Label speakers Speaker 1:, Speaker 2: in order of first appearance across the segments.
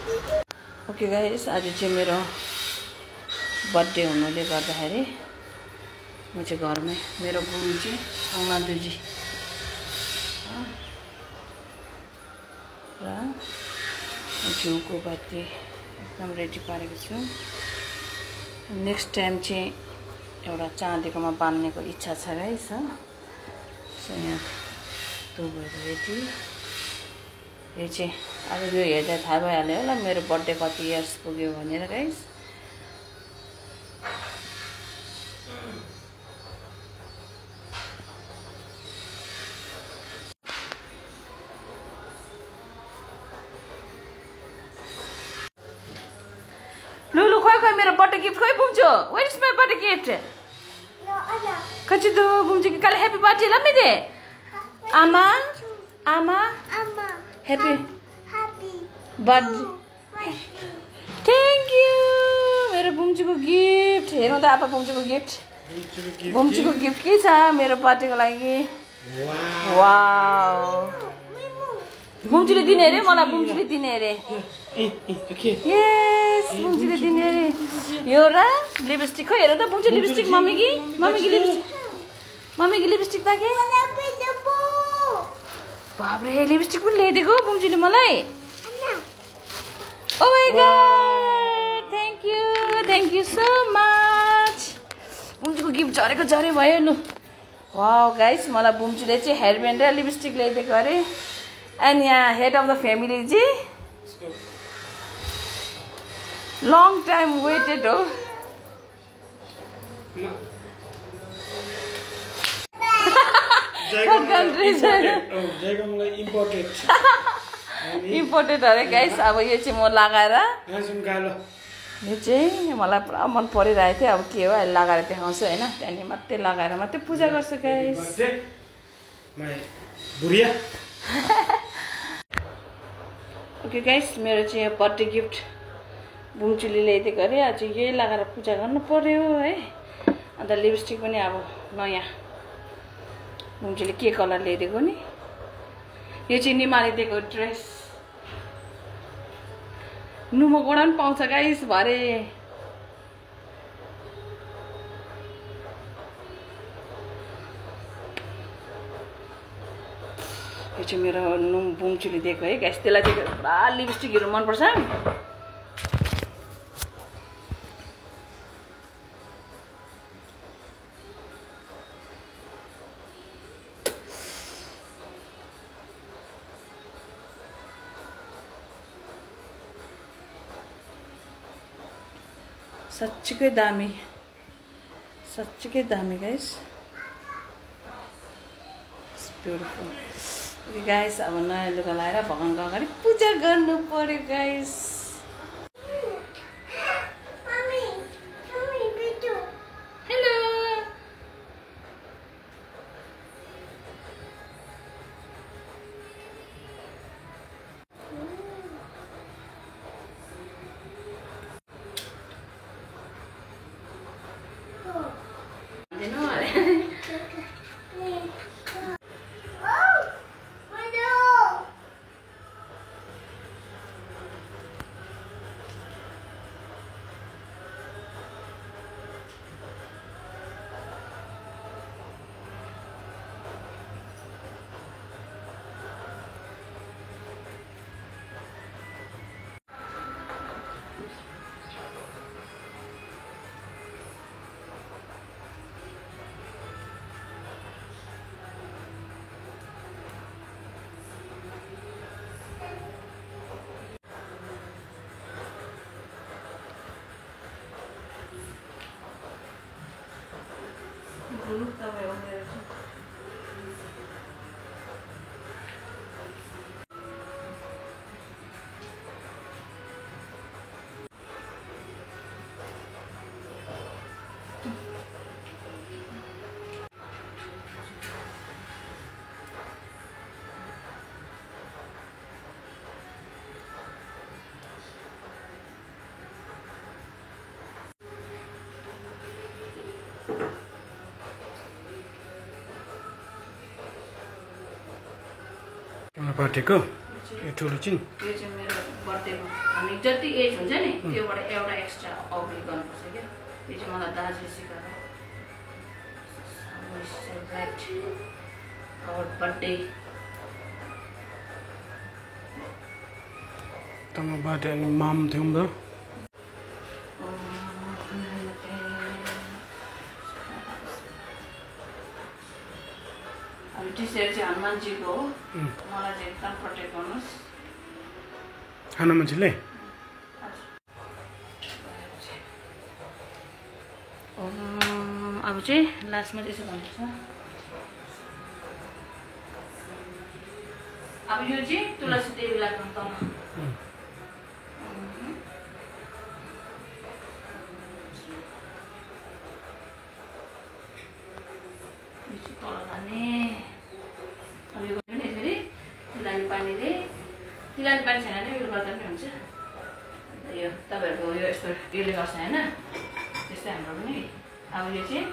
Speaker 1: Okay guys, आज चाहिँ मेरो बर्थडे हुनुले गर्दाखेरि म चाहिँ घरमै मेरो बुढी चाहिँ अङ्गनादुजी र घिउको बत्ती एकदम रेडी पारेको छु। नेक्स्ट टाइम चाहिँ एउटा चाँदीकोमा बान्नेको इच्छा छ गाइस। सो यहाँ दुबईको रेडी। यो चाहिँ अब यो हेर्दा थाहा भइहाल्यो होला मेरो बर्थडे कति इयर्स पुग्यो भनेर गाइस। लुलु खोइ मेरो बर्थडे गिफ्ट खोइ Bumchu. Where is my birthday gift? कति दो बुम्छु कि कल हैप्पी बर्थडे ल मेरे आमा आमा हैप्पी बर्थडे। थ्याङ्क यू मेरो बुम्चुको गिफ्ट। हेरौँ त आपा बुम्चुको गिफ्ट। बुम्चुको गिफ्ट के छ मेरो बर्थडेको लागि? वाउ, बुम्चुले दिने अरे मलाई, बुम्चुले दिने अरे। यस, बुम्चुले दिने अरे। यो र लिपस्टिक खोइ हेर त बुम्चु लिपस्टिक मम्मीकी लिपस्टिक, मम्मीकी लिपस्टिक त के बाब्रे लिपस्टिक पनि ल्याइदिएको बुम्चुले मलाई। Oh my God, thank you so much. बुम्चुको गिफ्ट झरेको झरे भयो लु। वाउ गाइस, मलाई बुम्चुले चाहिँ हेयर ब्यान्ड र लिपस्टिक ल्याइदिएको अरे। एन्ड यहाँ हेड अफ द फ्यामिली चाहिँ लङ टाइम वेटेड हो। इम्पोर्टेड अरे गाइस। अब यो चाहिँ म लगाएर, यो चाहिँ मलाई पुरा मन परिरहेको थियो। अब के हो अहिले लगाएर देखाउँछु होइन, त्यहाँदेखि मात्रै लगाएर मात्रै पूजा गर्छु गाइस। ओके गाइस, मेरो चाहिँ यो बर्थडे गिफ्ट बुम्चुले ल्याइदिएको अरे। आज यही लगाएर पूजा गर्नु पर्यो है। अन्त लिपस्टिक पनि अब नयाँ बुम्चुले के कलर ल्याइदिएको नि। यो चाहिँ निमाले दिएको ड्रेस। नुमो गोडा पनि पाउँछ गाइस भरे। यो चाहिँ मेरो बुम्चुले दिएको है गाइस। त्यसलाई चाहिँ पुरा लिपस्टिकहरू मनपर्छ। साँच्चीकै दामी गाइस। ब्युटिफुल। गाइस, अब नयाँ लुगा लगाएर भगवानको अगाडि पूजा गर्नु पर्यो गाइस। हेलो,
Speaker 2: पार्टीको यो ठुलो चिन
Speaker 1: यो चाहिँ मेरो बर्थडेको हामी जति एज हुन्छ नि त्योबाट एउटा एक्स्ट्रा अघि गर्नुपर्छ क्या त्यो चाहिँ मलाई दाजुले सिकाएर सेलिब्रेट आवर बर्थडे
Speaker 2: तमा बर्थडे अनि माम थियौँ त
Speaker 1: अब टी-सर्ट चाहिँ हनुमानजीको हो मलाई चाहिँ एकदम प्रोटेक्ट गर्नुहोस्
Speaker 2: खाना मान्छेले
Speaker 1: अब चाहिँ लास्टमा चाहिँ यसो भन्नुपर्छ अब यो चाहिँ तुलसी देवीलाई तल तल लाने अब यो गर्नु नि यसरी तिलानी पानीले तिलानी पानी छैन भने उयो गर्दा पनि हुन्छ यो तपाईँहरूको यो यस्तो त्यसले गर्छ होइन त्यस्तै हाम्रो पनि अब यो चाहिँ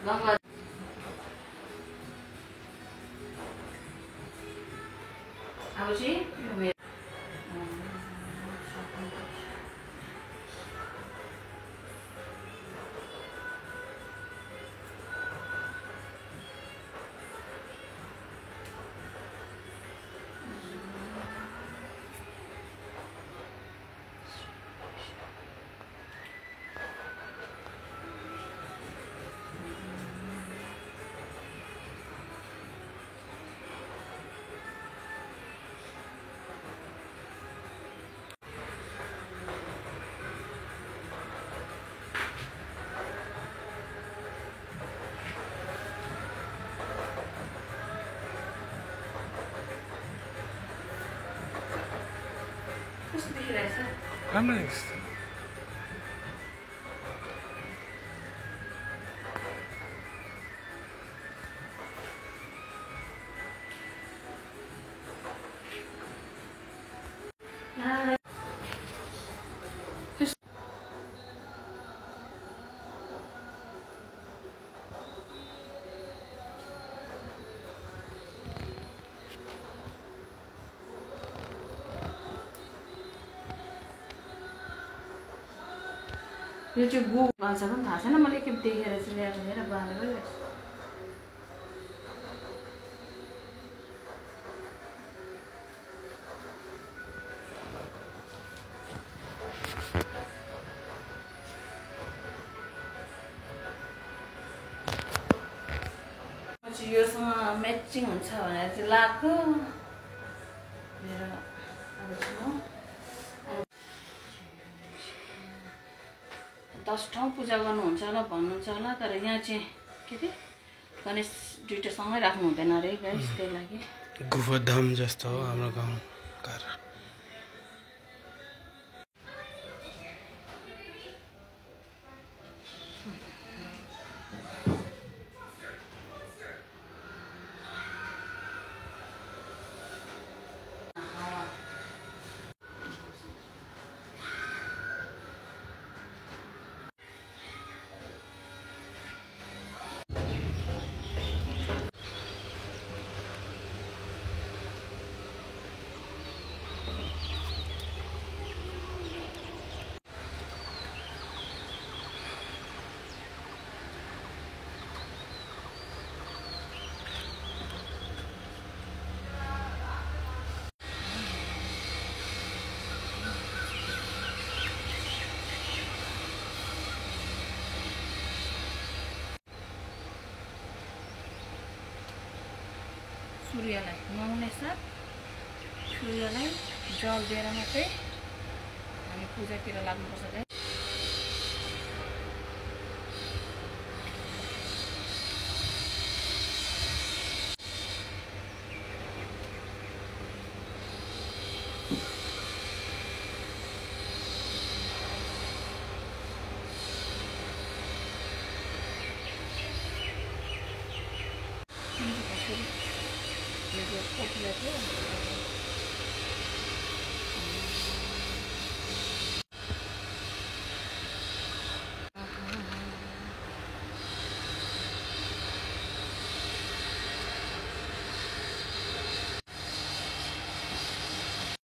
Speaker 1: गङ्गा अब चाहिँ कस्तो देखिरहेछ
Speaker 2: राम्रो देख्छ
Speaker 1: यो चाहिँ गु भन्छ पनि थाहा छैन मैले एकखेप देखेर चाहिँ ल्याएर बाँधेर गइरहेको छु योसँग म्याचिङ हुन्छ भनेर चाहिँ लगाएको मेरो अब चाहिँ 10 ठाउँ पूजा गर्नुहुन्छ होला भन्नुहुन्छ होला तर यहाँ चाहिँ के अरे गणेश दुईटा सँगै राख्नु हुँदैन अरे गाइस त्यही लागि
Speaker 2: गुफाधाम जस्तो हो हाम्रो गाउँ घर
Speaker 1: सूर्यलाई नुहाउने साथ सूर्यलाई जल दिएर मात्रै हामी पूजातिर लाग्नुपर्छ।